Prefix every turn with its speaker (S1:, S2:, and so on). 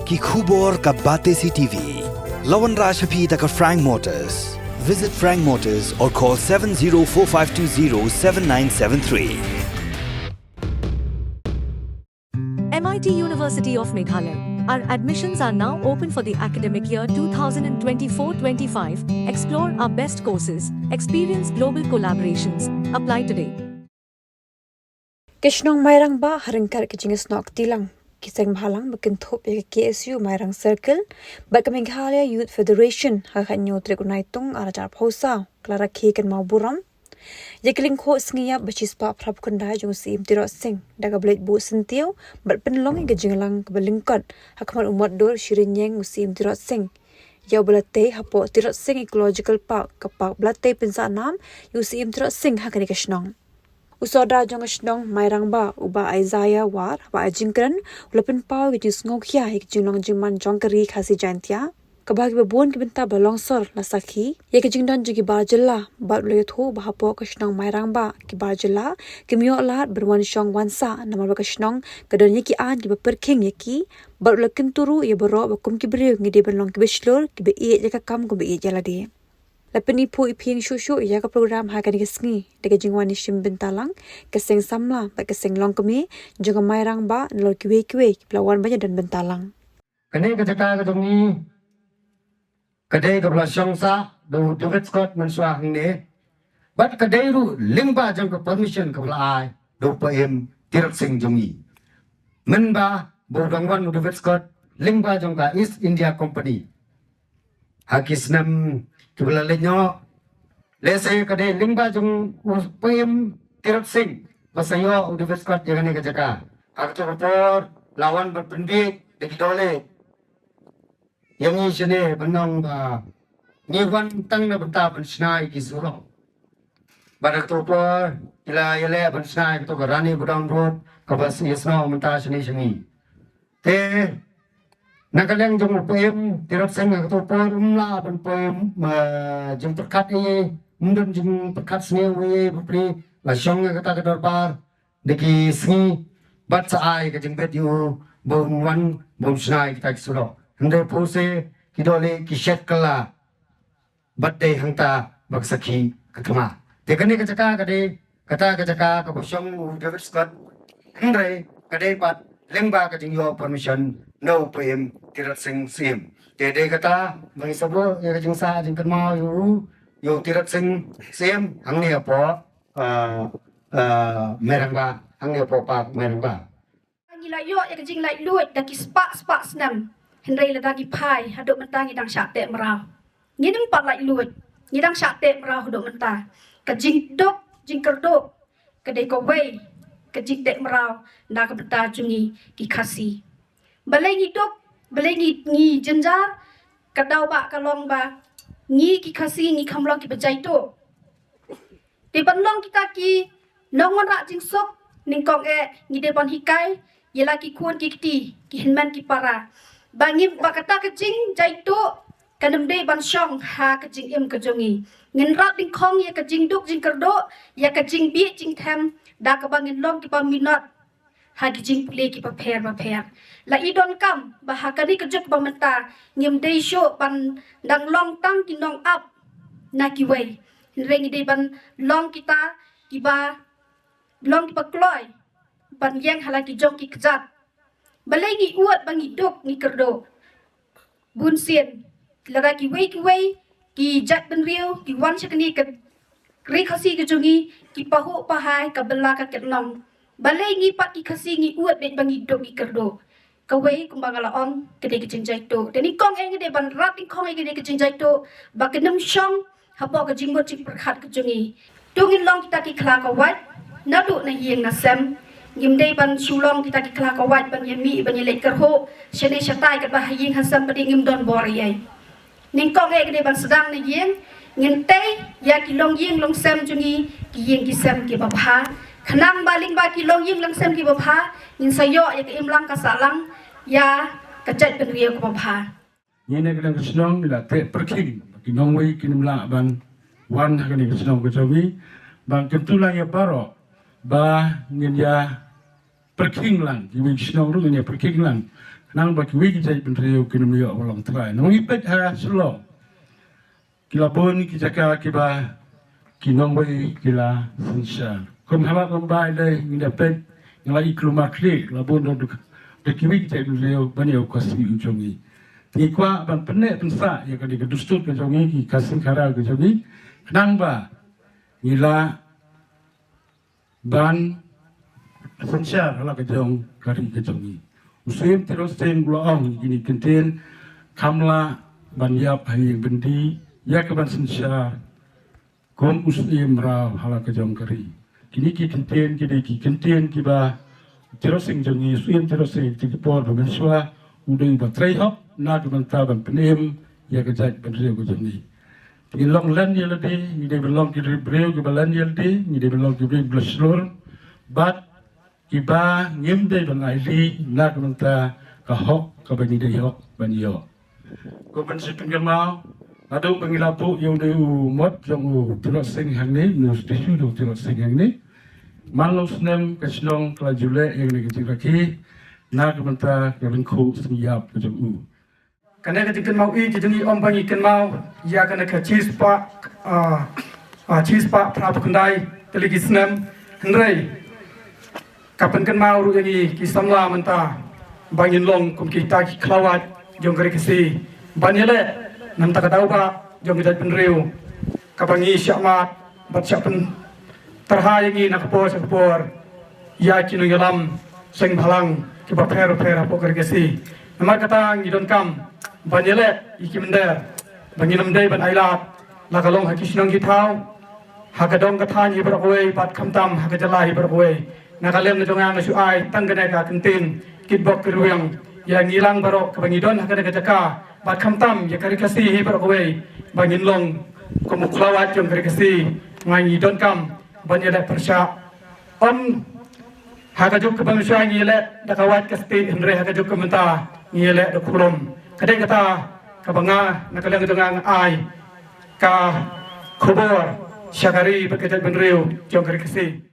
S1: ki khubor ka bate CTV. Lawan Rashaphi taka Frank Motors. Visit Frank Motors or call 7045207973.
S2: MIT University of Meghalaya. Our admissions are now open for the academic year 2024-25. Explore our best courses, experience global collaborations. Apply today.
S3: Kishnong Mairang ba harengkar kijinges nok tilang. Kiseng Mahalang berkentup ya KSU Mairang Circle. Bat Meghalaya Youth Federation hakanyo tregunaitung arajar pausa. Clara Kekan mau buram. Yakiling ko sngiyap bachispa prap kunda jung sim tirot sing daga blade bu sentiu bat penlong yang gejinglang kebelingkot hakman umat dor shirinyeng musim tirot sing yau belate hapo tirot sing ecological park kepak belate pensanam yusim tirot sing hakani kesnong usoda jong kesnong mairang ba uba Isaiah war ba ajingkran ulapin pau gejis ngokhya hik jinglong jingman jongkeri khasi jantia kabagi babon ki benta balongsor nasakhi ye ki jingdon jigi barjalla bat leyotho bahapo kashnong mairang ba ki barjalla ki myo lat berwan shong wansa namal kashnong kadon ye ki an ki perking ye ki bat lekin turu ye bero bakum ki brew ngide belong ki beslor ki be ye ka kam ko be ye jalade lapeni pu iping shushu ya ka program ha kan kisngi de jingwan ni shim bentalang keseng samla ba keseng long kemi jonga mairang ba nlor ki we ki plawan ba dan bentalang
S4: kene ka jaka ka dongi kadai ka bla shongsa do duvet scott manswa hne bat kadai ru lingba jang ka permission ka bla ai do pm tirak sing jongi menba bo dangwan duvet scott lingba jang ka East India Company hakisnam ka bla lenyo lese kadai lingba jang pm tirak sing pasayo duvet scott jagane ka jaka akto rapor lawan berpendik de dole yang ini sini benang nyewan tang na benta pensnai kisuro barak topor ila ile pensnai to garani budang road kabas isno menta sini sini te nakaleng jong pem tirap seng topor umla ben pem jong perkat e mundun jong perkat sini we bupri la shong kata kadar par deki sini bat saai ka jeng bet yu bon wan bon snai kita kisuro Hande pose kidole kishet kala badde hangta bagsakhi kakama tekane ka jaka kade kata ka jaka ka bosong David Scott handre kade pat lengba ka jingyo permission no pm tirat sing sim tede kata bang sabo ya ka jingsa jingkan mau yo tirat sing sim hangni apo merangba hangni apo pak merangba
S5: ngila yo ya ka jing lai luit daki spak snam Henry lagi pai haduk mentah ngidang syate merau. Ngidang pat lai luit. Ngidang syate merau haduk mentah. Kejing dok, jing kerdok. Kedai kowei. Kejing dek merau. Nda ke mentah jungi ki kasi. Balai ngidok. Balai ngi jenjar. Kadau bak kalong ba. Ngi ki kasi ngi kamlong ki bejai to. Di banlong kita ki. Nongon rak jing sok. Ningkong ngi depan hikai. Yelah ki kuan ki kiti. Ki henman ki para. Bangim bakata kejing jaitu kanam dei ban shong ha kejing im kejongi ngin rat ding khong ya kejing duk jing kerdo ya kejing bi jing them da ka bangin long ki pa minot ha kejing pule ki pa pher la idon kam ba ha kani kejuk ba menta ngim dei sho ban dang long tang ki nong up na ki wei rengi dei ban long kita ki ba long ki pa kloy ban yang halaki jong ki kejat balai ngi uat bangi dok ngi kerdo bun sien lara ki wei ki jat ben riu ki wan chakni ka ri khasi ke jongi ki pahu pahai ka bela ka ketnong balai ngi pat ki khasi ngi uat be bangi dok ngi kerdo ka wei kumbang ala ong kede ke jingjai to deni kong eng de ban rat ing kong eng de ke jingjai to ba kenam shong hapo ka jingbot chik prakhat ke jongi tungin long kita ki khla ka wat na du na yeng na sem Ngim day ban sulong kita ki kala kawat ban yemi ban yelek kerho shene shatai kat bahaying hasam padi ngim don boriyai ning kong e ban sedang na yeng ngin tay ya ki long yeng long sem jungi ki yeng ki sem ki babha khanang baling ba ki long yeng long sem ki babha ngin sayo ya ki imlang ka salang ya kacet ben riya ko babha
S4: Yene kadang kesenong ila te perking ki nongwei ki nimla ban wan hakani kesenong ko sawi bang kentula ya paro ba ngin ya perking lang, yung sinong rin niya perking lang.
S6: nang bagi wiki jai benrio kini mio walang terai nang ipet ha selo kila pun kijaka kiba kinong wei kila sinsar kom halat lambai le ngidapet ngalai kelumar klik labun do bagi wiki jai benrio banio kasbi ujongi tikwa ban penek pensa ya kadi kedustut ke jongi ki kasing kara ke jongi nang ba ngila ban sinsar hala ke jong kari ke jongi Usim terus tenggulang ini kenten kamla banyap hari bendi ya keban sensya kom usim rau hala kejong kari kini ki kenten kiba terus jengi usim terus tipor benswa udai batrai hop na keban taban penem ya kejak bendrio kejongi kini long lan ya lade ni de belong ki breu ki balan ya lade ni de belong ki breu blaslor bat Iba ngimde bang aili nak menta kahok kabani de yok banyo. Ko ban sipin gamau adu pengilapu yang de mot yang terus sing hangni nus tisu do terus sing hangni. Malus nem kasnong klajule yang ni kecil nak menta kabinku siap kejung.
S7: Karena ketika mau jadi om bangi kan mau ya karena ke cheese pak prabu kendai teligi senam hendrai kapan kan mau rugi kisamla menta bangin long kum kita kelawat jong kari kesi banyele nam tak tahu pak jong kita penriu kapangi syakmat bat syapen terhayangi nak por ya kinu yalam sing balang kiba per apa kari kesi nama kata ngidon kam banyele iki mender bangin mendai ban ailat lakalong hakisnong kitau hakadong katani berakwe bat kamtam hakajalai berakwe nakalem na jongang nasuay tanggana ka kentin kitbok kiruyang yang ngilang barok kabangidon hakada kajaka bat kamtam ya karikasi hi barokwe bangin long kumuklawat yung karikasi ngangidon kam banyada persya hakajuk kabangsyang ngile dakawat kasti henre hakajuk kamenta ngile dakulom kadai kata kabanga nakalem jongang ay ka khobor syakari berkejat benriu yung karikasi